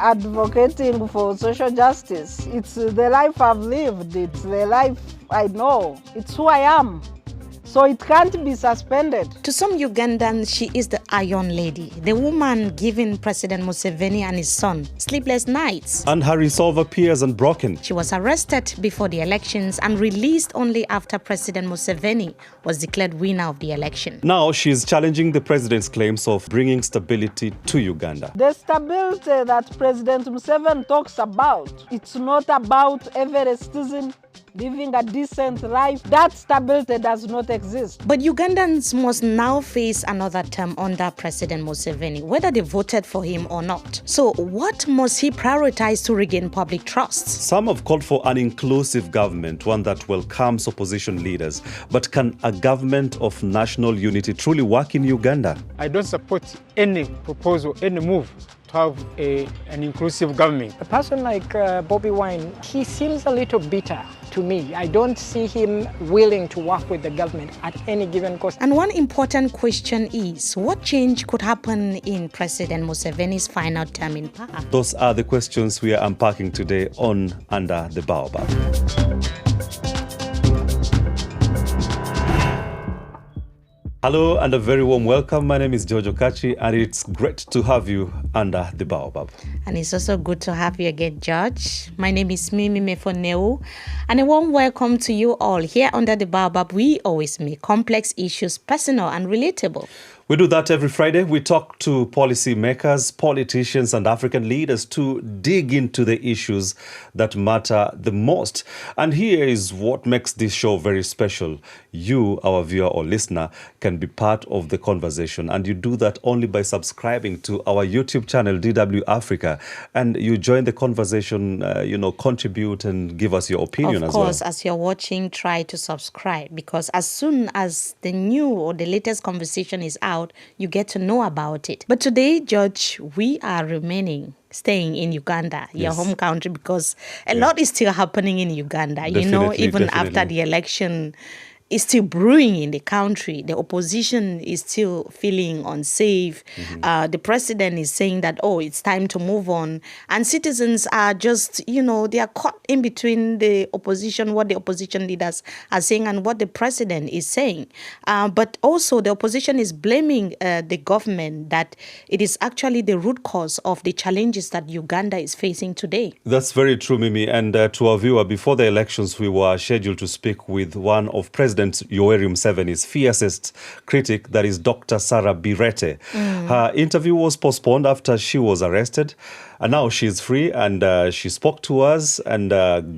advocating for social justice. It's the life I've lived. It's the life I know. It's who I am. So it can't be suspended. To some Ugandans, she is the Iron Lady, the woman giving President Museveni and his son sleepless nights. And her resolve appears unbroken. She was arrested before the elections and released only after President Museveni was declared winner of the election. Now she is challenging the president's claims of bringing stability to Uganda. The stability that President Museveni talks about, it's not about every citizen living a decent life. That stability does not exist. But Ugandans must now face another term under President Museveni, whether they voted for him or not. So what must he prioritize to regain public trust? Some have called for an inclusive government, one that welcomes opposition leaders. But can a government of national unity truly work in Uganda? I don't support any proposal, any move to have an inclusive government. A person like Bobi Wine, he seems a little bitter to me. I don't see him willing to work with the government at any given cost. And one important question is, what change could happen in President Museveni's final term in power? Those are the questions we are unpacking today on Under the Baobab. Hello and a very warm welcome. My name is Jojo Kachi and it's great to have you under the Baobab. And it's also good to have you again, George. My name is Mimi Mefoneu and a warm welcome to you all. Here under the Baobab, we always make complex issues personal and relatable. We do that every Friday. We talk to policy makers, politicians, and African leaders to dig into the issues that matter the most. And here is what makes this show very special. You, our viewer or listener, can be part of the conversation. And you do that only by subscribing to our YouTube channel, DW Africa. And you join the conversation, contribute and give us your opinion as well. Of course, as you're watching, try to subscribe. Because as soon as the new or the latest conversation is out, you get to know about it. But today, George, we are staying in Uganda, your home country, because a lot is still happening in Uganda. Even after the election is still brewing in the country. The opposition is still feeling unsafe. The president is saying that, it's time to move on. And citizens are just, they are caught in between the opposition, what the opposition leaders are saying and what the president is saying. But also the opposition is blaming the government that it is actually the root cause of the challenges that Uganda is facing today. That's very true, Mimi. And to our viewer, before the elections, we were scheduled to speak with one of President Yoweri Museveni's fiercest critic, that is Dr. Sarah Bireete. Her interview was postponed after she was arrested. And now she's free and she spoke to us and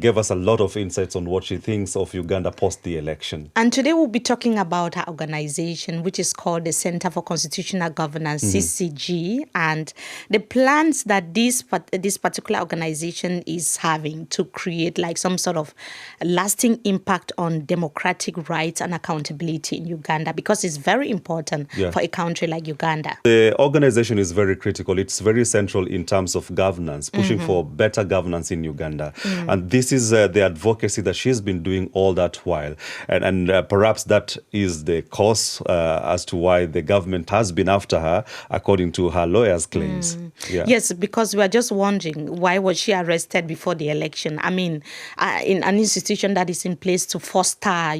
gave us a lot of insights on what she thinks of Uganda post the election. And today we'll be talking about her organization, which is called the Center for Constitutional Governance, CCG, and the plans that this particular organization is having to create like some sort of lasting impact on democratic rights and accountability in Uganda, because it's very important for a country like Uganda. The organization is very critical. It's very central in terms of governance, pushing for better governance in Uganda. And this is the advocacy that she's been doing all that while. And perhaps that is the cause as to why the government has been after her, according to her lawyer's claims. Yes, because we are just wondering, why was she arrested before the election? I mean, in an institution that is in place to foster,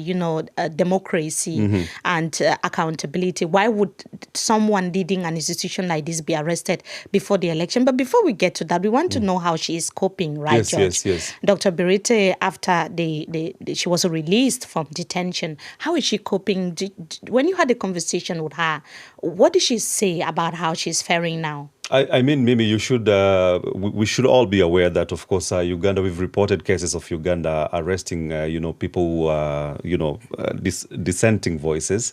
democracy and accountability, why would someone leading an institution like this be arrested before the election? But before we get to that, we want to know how she is coping, right, George? Yes. Dr. Bireete, after she was released from detention, how is she coping? When you had a conversation with her, what did she say about how she's faring now? I mean, Mimi, we should all be aware that, of course, Uganda, we've reported cases of Uganda arresting, people who are, dissenting voices.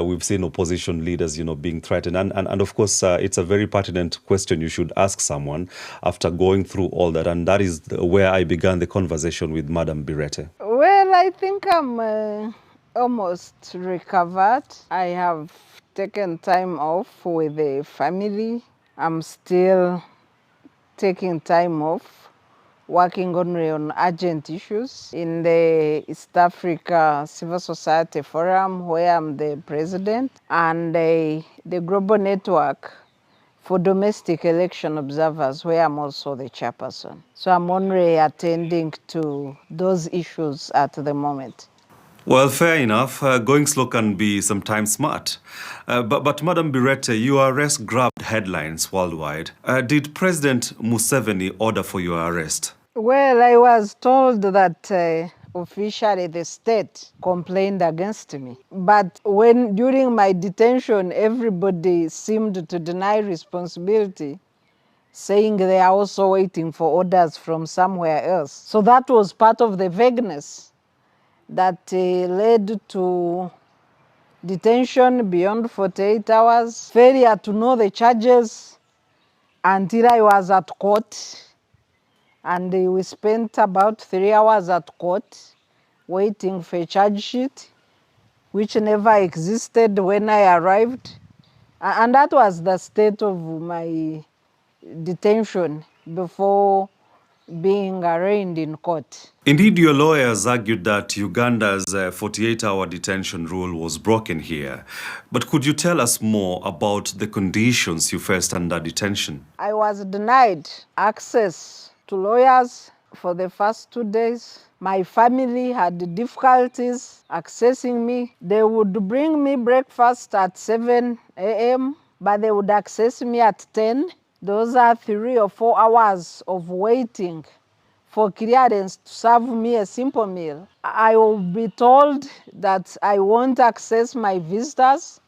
We've seen opposition leaders, being threatened. And of course, it's a very pertinent question you should ask someone after going through all that. And that is where I began the conversation with Madam Bireete. Well, I think I'm almost recovered. I have taken time off with the family. I'm still taking time off, working only on urgent issues in the East Africa Civil Society Forum, where I'm the president, and the Global Network for domestic election observers, where I'm also the chairperson. So I'm only attending to those issues at the moment. Well, fair enough. Going slow can be sometimes smart. But Madam Bireete, your arrest grabbed headlines worldwide. Did President Museveni order for your arrest? Well, I was told that officially the state complained against me. But when during my detention, everybody seemed to deny responsibility, saying they are also waiting for orders from somewhere else. So that was part of the vagueness that led to detention beyond 48 hours, failure to know the charges until I was at court. And we spent about 3 hours at court waiting for a charge sheet, which never existed when I arrived. And that was the state of my detention before being arraigned in court. Indeed, your lawyers argued that Uganda's 48-hour detention rule was broken here. But could you tell us more about the conditions you faced under detention? I was denied access to lawyers for the first 2 days. My family had difficulties accessing me. They would bring me breakfast at 7 a.m., but they would access me at 10. Those are 3 or 4 hours of waiting for clearance to serve me a simple meal. I will be told that I won't access my visitors,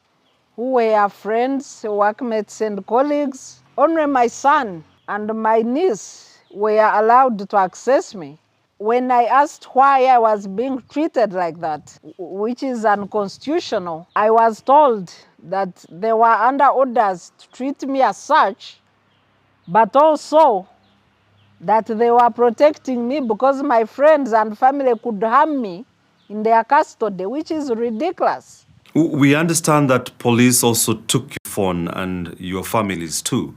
who were friends, workmates, and colleagues. Only my son and my niece were allowed to access me. When I asked why I was being treated like that, which is unconstitutional, I was told that they were under orders to treat me as such, but also that they were protecting me because my friends and family could harm me in their custody, which is ridiculous. We understand that police also took your phone and your families too.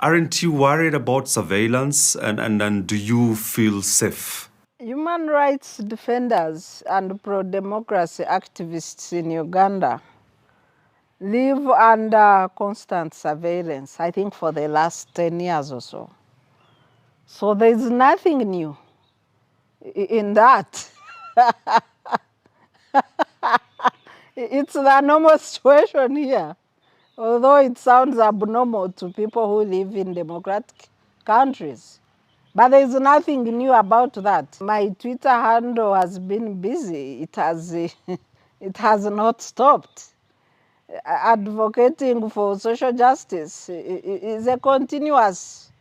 Aren't you worried about surveillance and do you feel safe? Human rights defenders and pro-democracy activists in Uganda live under constant surveillance, I think for the last 10 years or so. So there's nothing new in that. It's the normal situation here, although it sounds abnormal to people who live in democratic countries. But there's nothing new about that. My Twitter handle has been busy. It has not stopped. Advocating for social justice is a continuous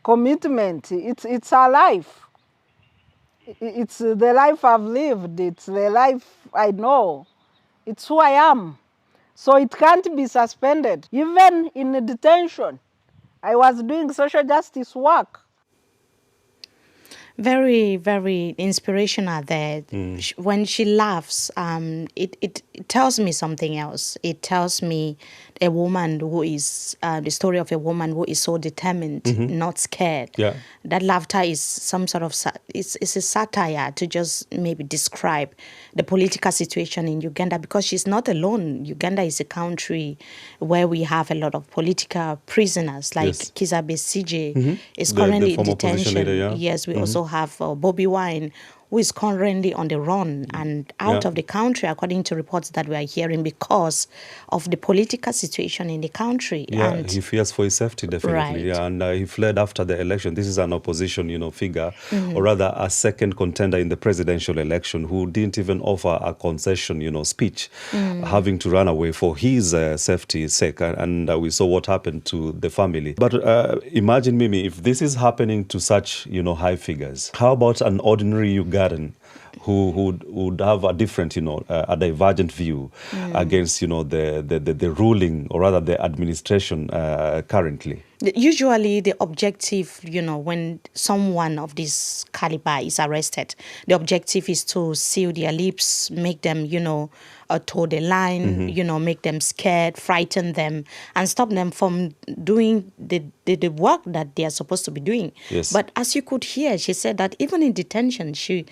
commitment. It's our life. It's the life I've lived. It's the life I know. It's who I am. So it can't be suspended. Even in detention, I was doing social justice work. Very, very inspirational there. When she laughs, it tells me something else. It tells me a woman who is, the story of a woman who is so determined, not scared. Yeah. That laughter is some sort of, it's a satire to just maybe describe the political situation in Uganda, because she's not alone. Uganda is a country where we have a lot of political prisoners, like Kizza Besigye is currently in detention. Leader, Yes, we also have Bobi Wine, who is currently on the run and out of the country, according to reports that we are hearing, because of the political situation in the country. Yeah, and he fears for his safety, definitely. Right. Yeah, and he fled after the election. This is an opposition, figure, or rather a second contender in the presidential election, who didn't even offer a concession, speech, having to run away for his safety's sake. And we saw what happened to the family. But imagine, Mimi, if this is happening to such, high figures, how about an ordinary Ugandan who would have a different, a divergent view against, the ruling, or rather the administration currently? Usually the objective, when someone of this caliber is arrested, the objective is to seal their lips, make them, toe the line, make them scared, frighten them, and stop them from doing the work that they are supposed to be doing. Yes. But as you could hear, she said that even in detention, she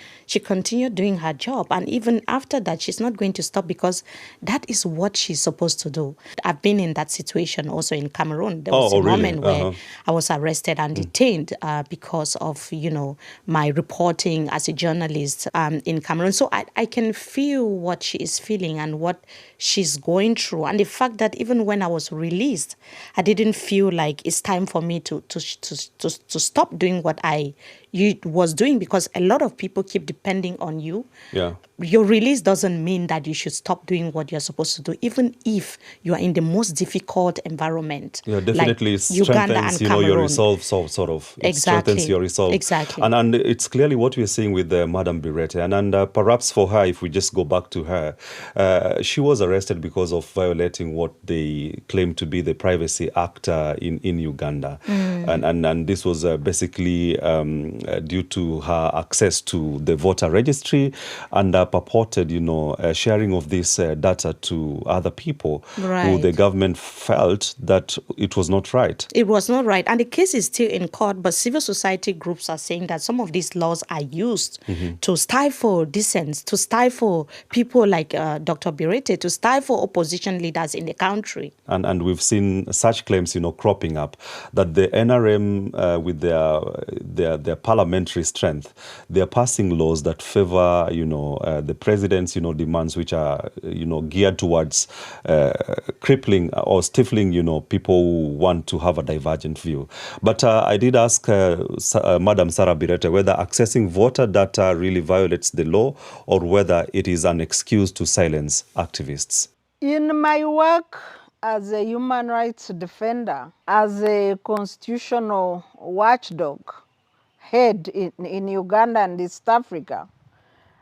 continued doing her job. And even after that, she's not going to stop because that is what she's supposed to do. I've been in that situation also in Cameroon. There was a moment where I was arrested and detained because of, my reporting as a journalist in Cameroon. So I can feel what she is feeling and what she's going through. And the fact that even when I was released, I didn't feel like it's time for me to stop doing what I was doing, because a lot of people keep depending on you. Yeah. Your release doesn't mean that you should stop doing what you're supposed to do, even if you are in the most difficult environment. Yeah, definitely like Uganda and strengthens, Cameroon. your resolve, sort of. It strengthens your resolve. Exactly. And it's clearly what we're seeing with Madam Bireete. And perhaps for her, if we just go back to her, she was arrested because of violating what they claim to be the Privacy Act in Uganda. And this was basically due to her access to the voter registry and purported, sharing of this data to other people who the government felt that it was not right. It was not right. And the case is still in court, but civil society groups are saying that some of these laws are used to stifle dissent, to stifle people like Dr. Bireete, to stifle opposition leaders in the country. And we've seen such claims, cropping up, that the NRM, with their parliamentary strength, they're passing laws that favor, the president's, demands, which are, geared towards crippling or stifling, people who want to have a divergent view. But I did ask Madam Sarah Bireete whether accessing voter data really violates the law or whether it is an excuse to silence activists. In my work as a human rights defender, as a constitutional watchdog, head in Uganda and East Africa,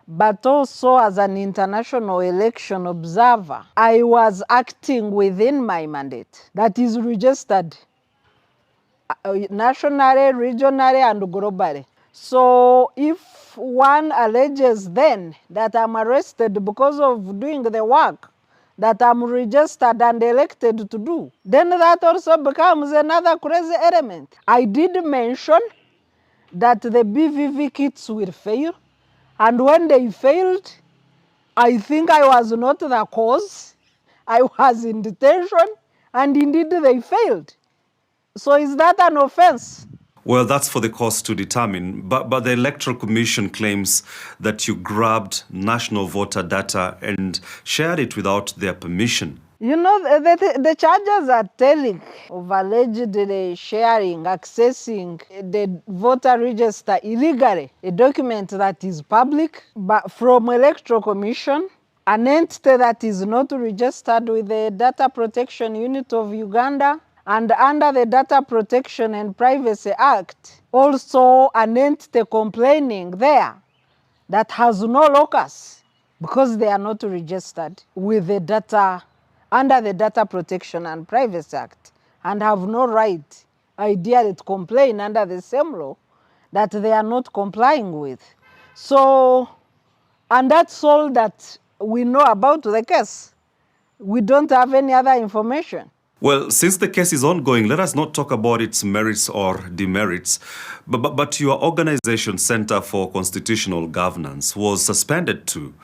but also as an international election observer, I was acting within my mandate that is registered nationally, regionally, and globally. So if one alleges then that I'm arrested because of doing the work that I'm registered and elected to do, then that also becomes another crazy element. I did mention that the BVV kits will fail, and when they failed, I think I was not the cause. I was in detention, and indeed they failed. So is that an offense? Well, that's for the courts to determine. But the Electoral Commission claims that you grabbed national voter data and shared it without their permission. The charges are telling of allegedly sharing, accessing the voter register illegally, a document that is public, but from Electoral Commission, an entity that is not registered with the Data Protection Unit of Uganda, and under the Data Protection and Privacy Act, also an entity complaining there that has no locus because they are not registered with the data under the Data Protection and Privacy Act and have no right, ideally, to complain under the same law that they are not complying with. So, and that's all that we know about the case. We don't have any other information. Well, since the case is ongoing, let us not talk about its merits or demerits. But your organization, Center for Constitutional Governance, was suspended too.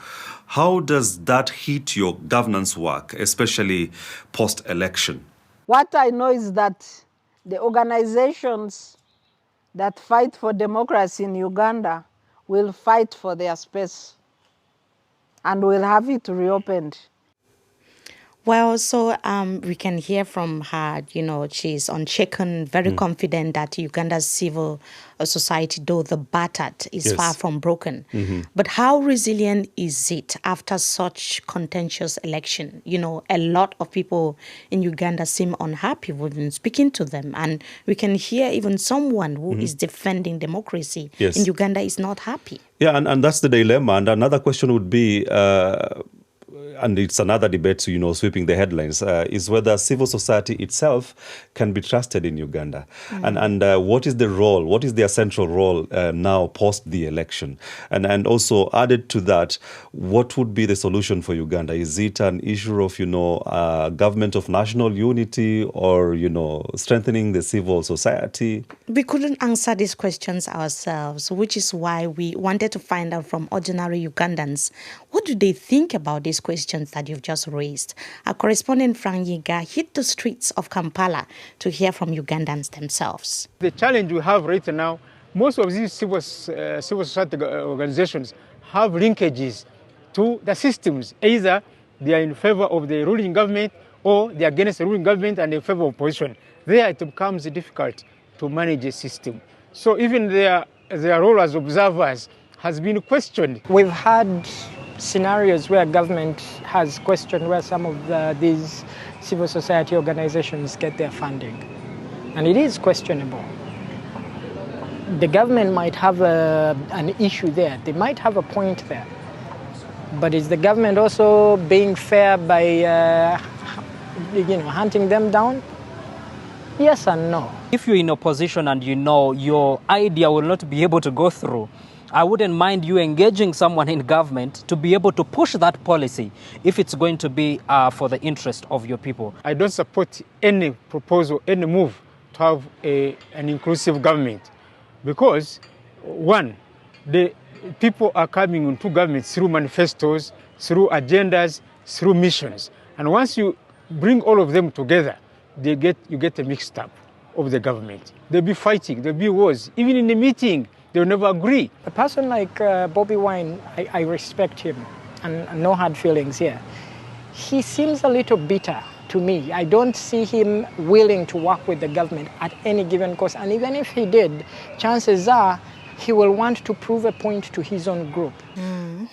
How does that hit your governance work, especially post-election? What I know is that the organizations that fight for democracy in Uganda will fight for their space and will have it reopened. Well, so we can hear from her, she's unshaken, very confident that Uganda's civil society, though the battered, is far from broken. But how resilient is it after such contentious election? A lot of people in Uganda seem unhappy. We've been speaking to them, and we can hear even someone who is defending democracy in Uganda is not happy. Yeah, and that's the dilemma. And another question would be, and it's another debate, sweeping the headlines, is whether civil society itself can be trusted in Uganda. And what is the role, what is their central role now post the election? And also added to that, what would be the solution for Uganda? Is it an issue of, government of national unity or, strengthening the civil society? We couldn't answer these questions ourselves, which is why we wanted to find out from ordinary Ugandans. What do they think about these questions that you've just raised? Our correspondent Frank Yiga hit the streets of Kampala to hear from Ugandans themselves. The challenge we have right now, most of these civil society organizations have linkages to the systems. Either they are in favor of the ruling government or they are against the ruling government and in favor of opposition. There it becomes difficult to manage a system. So even their role as observers has been questioned. We've had scenarios where government has questioned where some of these civil society organizations get their funding. And it is questionable. The government might have an issue there. They might have a point there. But is the government also being fair by hunting them down? Yes and no. If you're in opposition and you know your idea will not be able to go through, I wouldn't mind you engaging someone in government to be able to push that policy if it's going to be for the interest of your people. I don't support any proposal, any move to have an inclusive government because, one, the people are coming into government through manifestos, through agendas, through missions. And once you bring all of them together, you get a mixed up of the government. They'll be fighting, there'll be wars. Even in the meeting, they'll never agree. A person like Bobi Wine, I respect him and no hard feelings here. He seems a little bitter to me. I don't see him willing to work with the government at any given cost. And even if he did, chances are he will want to prove a point to his own group.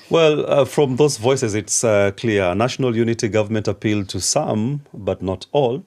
Well, from those voices, it's clear. National unity government appealed to some, but not all.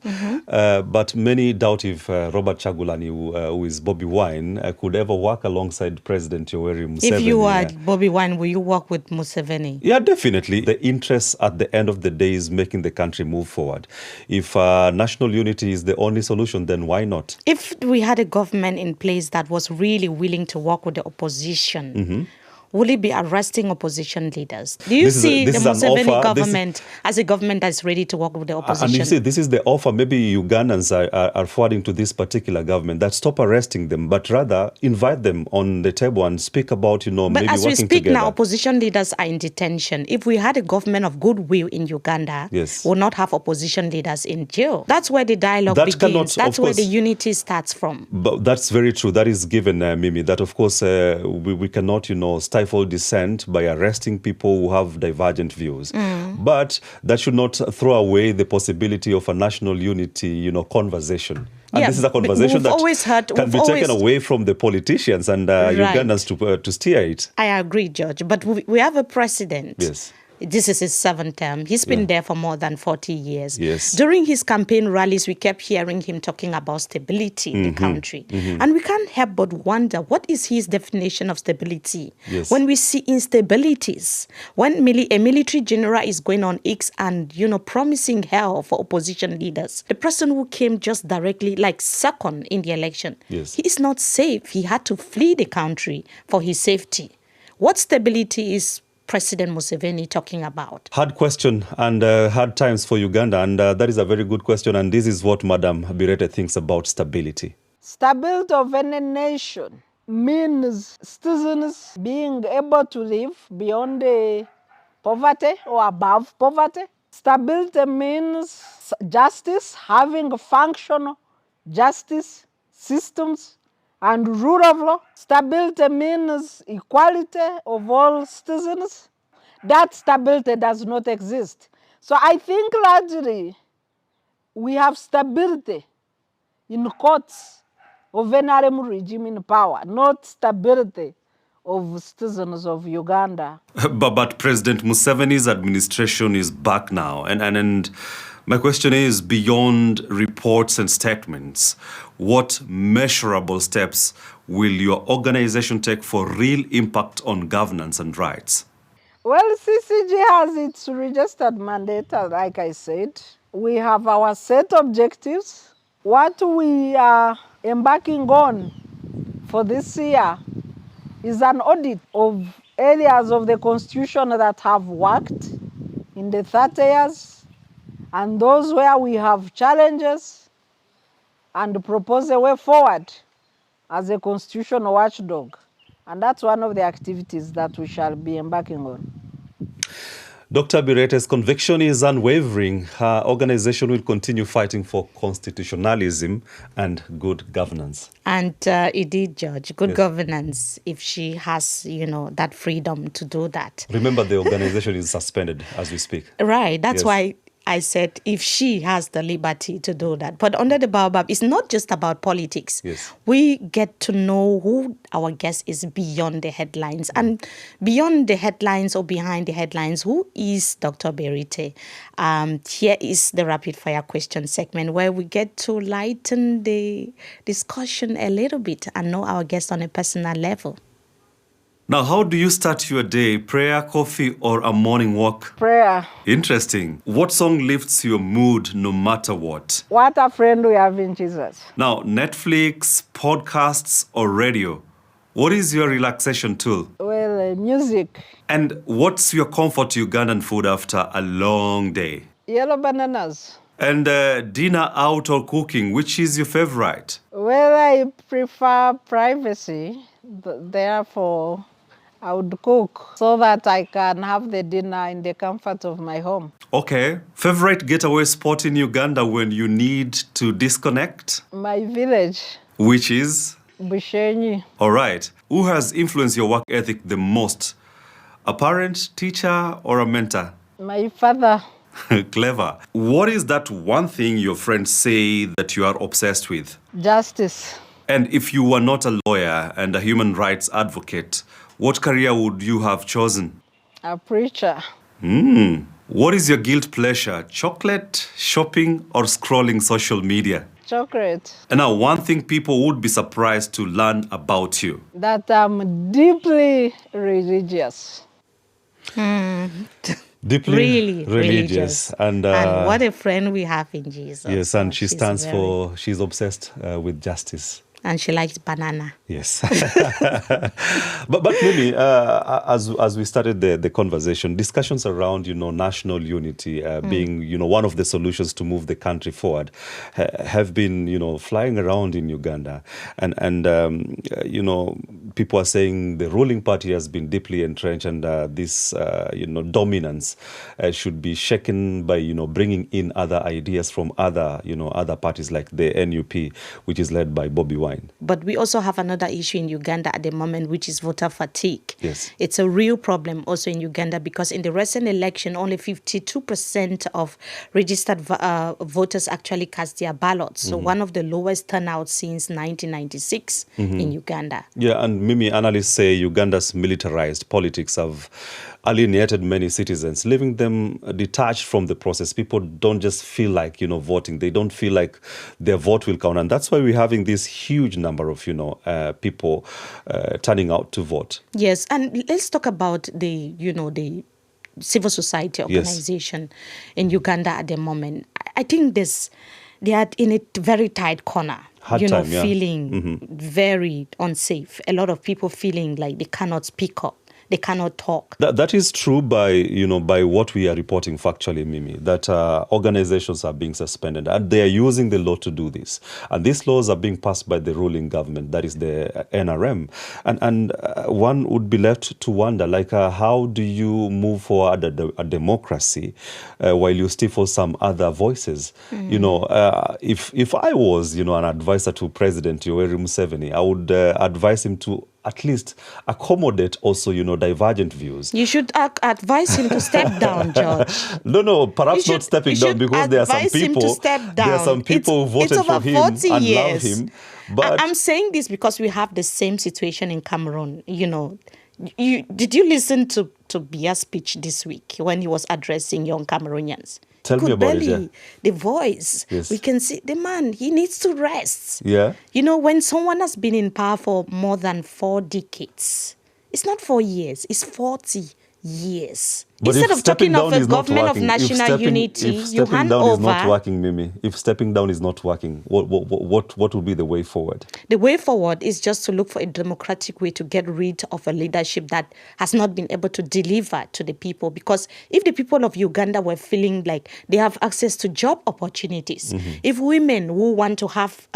But many doubt if Robert Chagulani, who is Bobi Wine, could ever work alongside President Yoweri Museveni. If you are Bobi Wine, will you work with Museveni? Yeah, definitely. The interest at the end of the day is making the country move forward. If national unity is the only solution, then why not? If we had a government in place that was really willing to work with the opposition, will it be arresting opposition leaders? Do you see the Museveni government as a government that's ready to work with the opposition? And you see, this is the offer. Maybe Ugandans are forwarding to this particular government that stop arresting them, but rather invite them on the table and speak about, maybe working together. But as we speak now, opposition leaders are in detention. If we had a government of goodwill in Uganda, we'll not have opposition leaders in jail. That's where the dialogue begins. That's where the unity starts from. But that's very true. That is given, Mimi, that of course we cannot, stifle dissent by arresting people who have divergent views. But that should not throw away the possibility of a national unity, conversation. And this is a conversation that can be taken away from the politicians and Ugandans to steer it. I agree, George. But we have a president. Yes. This is his 7th term. He's been there for more than 40 years. Yes. During his campaign rallies, we kept hearing him talking about stability in the country. And we can't help but wonder, what is his definition of stability? Yes. When we see instabilities, when a military general is going on X and, promising hell for opposition leaders, the person who came just directly, like second in the election, he is not safe. He had to flee the country for his safety. What stability is President Museveni talking about? Hard question and hard times for Uganda, and that is a very good question, and this is what Madam Bireete thinks about stability. Stability of any nation means citizens being able to live beyond the poverty or above poverty. Stability means justice, having functional justice systems and rule of law. Stability means equality of all citizens. That stability does not exist. So I think largely we have stability in courts of NRM regime in power, not stability of citizens of Uganda. But President Museveni's administration is back now, and my question is, beyond reports and statements, what measurable steps will your organization take for real impact on governance and rights? Well, CCG has its registered mandate, like I said. We have our set objectives. What we are embarking on for this year is an audit of areas of the Constitution that have worked in the 30 years and those where we have challenges, and propose a way forward as a constitutional watchdog. And that's one of the activities that we shall be embarking on. Dr. Bireete's conviction is unwavering. Her organization will continue fighting for constitutionalism and good governance. And it did, Judge, good governance, if she has, that freedom to do that. Remember, the organization is suspended as we speak. Right. That's why I said if she has the liberty to do that. But under the Baobab, it's not just about politics. Yes. We get to know who our guest is beyond the headlines. And beyond the headlines or behind the headlines, who is Dr. Bireete? Here is the rapid fire question segment where we get to lighten the discussion a little bit and know our guest on a personal level. Now, how do you start your day? Prayer, coffee, or a morning walk? Prayer. Interesting. What song lifts your mood no matter what? What a friend we have in Jesus. Now, Netflix, podcasts, or radio? What is your relaxation tool? Well, music. And what's your comfort Ugandan food after a long day? Yellow bananas. And dinner out or cooking, which is your favorite? Well, I prefer privacy. Therefore, I would cook so that I can have the dinner in the comfort of my home. Okay. Favorite getaway spot in Uganda when you need to disconnect? My village. Which is? Bushenyi. All right. Who has influenced your work ethic the most? A parent, teacher, or a mentor? My father. Clever. What is that one thing your friends say that you are obsessed with? Justice. And if you were not a lawyer and a human rights advocate, what career would you have chosen? A preacher. What is your guilt pleasure? Chocolate, shopping, or scrolling social media? Chocolate. And now, one thing people would be surprised to learn about you. That I'm deeply religious. Deeply Really religious. And what a friend we have in Jesus. Yes, and she stands for, she's obsessed with justice. And she likes banana. Yes. but Mimi, as we started the conversation, discussions around, national unity being, one of the solutions to move the country forward have been, flying around in Uganda. And people are saying the ruling party has been deeply entrenched and this, dominance should be shaken by, bringing in other ideas from other parties like the NUP, which is led by Bobi. But we also have another issue in Uganda at the moment, which is voter fatigue. Yes. It's a real problem also in Uganda because in the recent election, only 52% of registered voters actually cast their ballots. So one of the lowest turnouts since 1996 in Uganda. Yeah, and Mimi, analysts say Uganda's militarized politics have alienated many citizens, leaving them detached from the process. People don't just feel like, voting. They don't feel like their vote will count. And that's why we're having this huge number of, people turning out to vote. Yes, and let's talk about the civil society organization in Uganda at the moment. I think they are in a very tight corner. Hard time, feeling very unsafe. A lot of people feeling like they cannot speak up. They cannot talk. That is true by what we are reporting factually, Mimi, that organizations are being suspended and they are using the law to do this. And these laws are being passed by the ruling government, that is the NRM. And one would be left to wonder, how do you move forward a democracy while you stifle some other voices? If I was, an advisor to President Yoweri Museveni, I would advise him to at least accommodate also, divergent views. You should advise him to step down, George. No, perhaps not stepping down because there are some people. There are some people who voted for him and love him. But I'm saying this because we have the same situation in Cameroon. Did you listen to Biya's speech this week when he was addressing young Cameroonians? Tell me about it, yeah. The voice. Yes. We can see the man, he needs to rest. Yeah. When someone has been in power for more than 4 decades, it's not 4 years, it's 40 years. But Instead if of talking stepping of down a is not government of working, national unity, if you stepping hand down is not over. working, Mimi, if stepping down is not working, what will be the way forward? The way forward is just to look for a democratic way to get rid of a leadership that has not been able to deliver to the people. Because if the people of Uganda were feeling like they have access to job opportunities, if women who want to have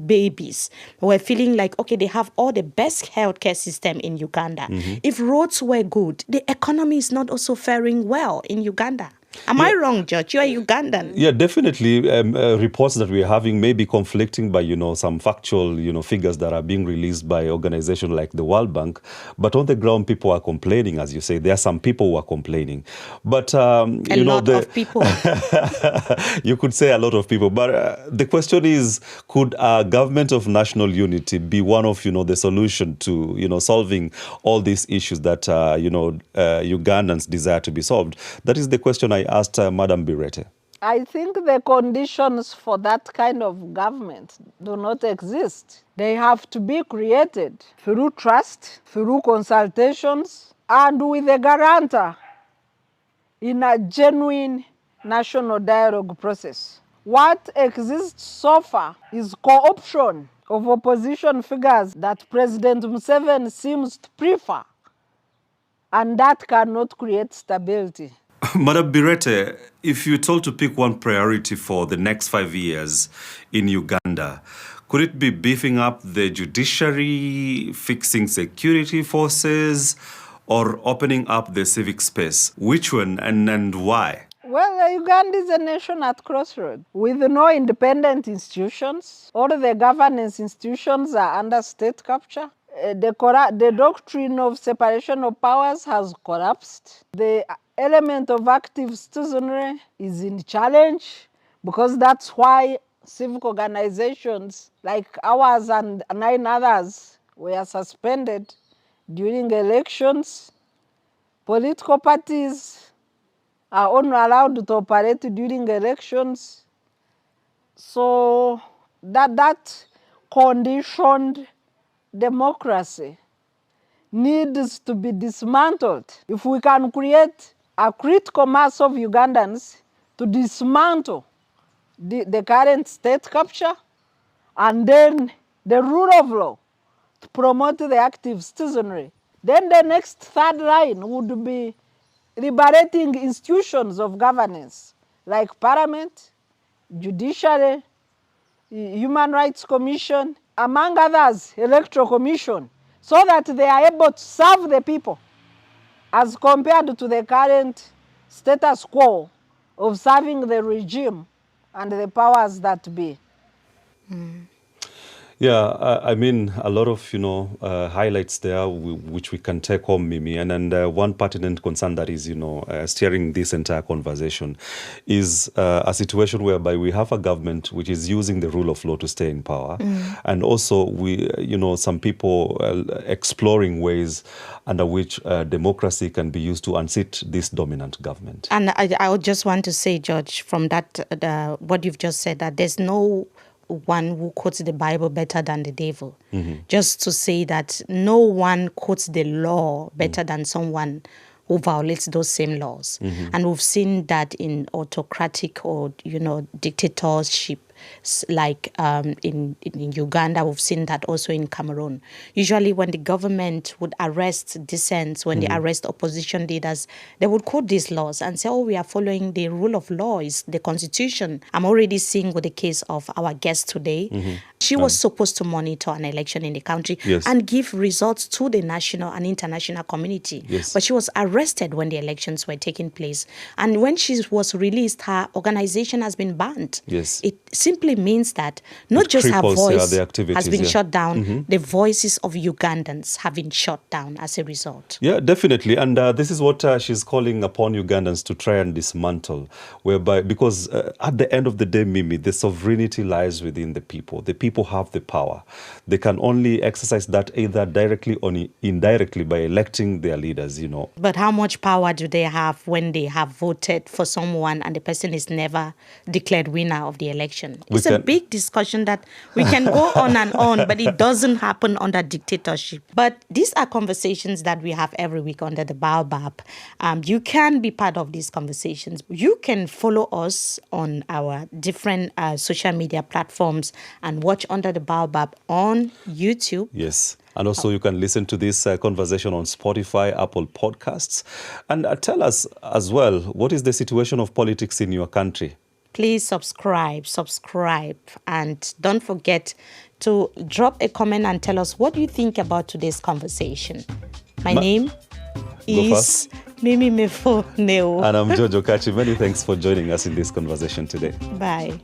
babies were feeling like, okay, they have all the best healthcare system in Uganda, if roads were good, the economy is not also faring well in Uganda. Am I wrong, George? You are Ugandan. Yeah, definitely. Reports that we're having may be conflicting by, some factual, figures that are being released by organizations like the World Bank. But on the ground, people are complaining, as you say. There are some people who are complaining. But, A lot of people. You could say a lot of people. But the question is, could a government of national unity be one of, the solution to, solving all these issues that, Ugandans desire to be solved? That is the question I asked Madam Bireete. I think the conditions for that kind of government do not exist. They have to be created through trust, through consultations, and with a guarantor in a genuine national dialogue process. What exists so far is co-option of opposition figures that President Museveni seems to prefer, and that cannot create stability. Madam Bireete, if you're told to pick one priority for the next 5 years in Uganda, could it be beefing up the judiciary, fixing security forces, or opening up the civic space? Which one and why? Well, Uganda is a nation at crossroads with no independent institutions. All the governance institutions are under state capture. The doctrine of separation of powers has collapsed. The element of active citizenry is in challenge, because that's why civic organizations like ours and 9 others were suspended during elections. Political parties are only allowed to operate during elections. So that conditioned democracy needs to be dismantled. If we can create a critical mass of Ugandans to dismantle the current state capture, and then the rule of law to promote the active citizenry, then the next third line would be liberating institutions of governance like parliament, judiciary, human rights commission, among others, electoral commission, so that they are able to serve the people as compared to the current status quo of serving the regime and the powers that be. Yeah, I mean, a lot of, highlights there which we can take home, Mimi. And then one pertinent concern that is, steering this entire conversation is a situation whereby we have a government which is using the rule of law to stay in power. And also, some people exploring ways under which democracy can be used to unseat this dominant government. And I would just want to say, George, from that, what you've just said, that there's no one who quotes the Bible better than the devil. Just to say that no one quotes the law better than someone who violates those same laws. And we've seen that in autocratic or, dictatorship, like in Uganda. We've seen that also in Cameroon. Usually when the government would arrest dissents, when they arrest opposition leaders, they would quote these laws and say, oh, we are following the rule of law, is the constitution. I'm already seeing with the case of our guest today. She was supposed to monitor an election in the country and give results to the national and international community. But she was arrested when the elections were taking place. And when she was released, her organization has been banned. It simply means that not just her voice has been shut down, the voices of Ugandans have been shut down as a result. Yeah, definitely. And this is what she's calling upon Ugandans to try and dismantle, because at the end of the day, Mimi, the sovereignty lies within the people. The people have the power. They can only exercise that either directly or indirectly by electing their leaders, But how much power do they have when they have voted for someone and the person is never declared winner of the election? It's a big discussion that we can go on and on, but it doesn't happen under dictatorship. But these are conversations that we have every week under the Baobab. You can be part of these conversations. You can follow us on our different social media platforms and watch Under the Baobab on YouTube. Yes. And also you can listen to this conversation on Spotify, Apple Podcasts. And tell us as well, what is the situation of politics in your country? Please subscribe, and don't forget to drop a comment and tell us what you think about today's conversation. My name is Mimi Mefo Neo. And I'm Jojo Kachi. Many thanks for joining us in this conversation today. Bye.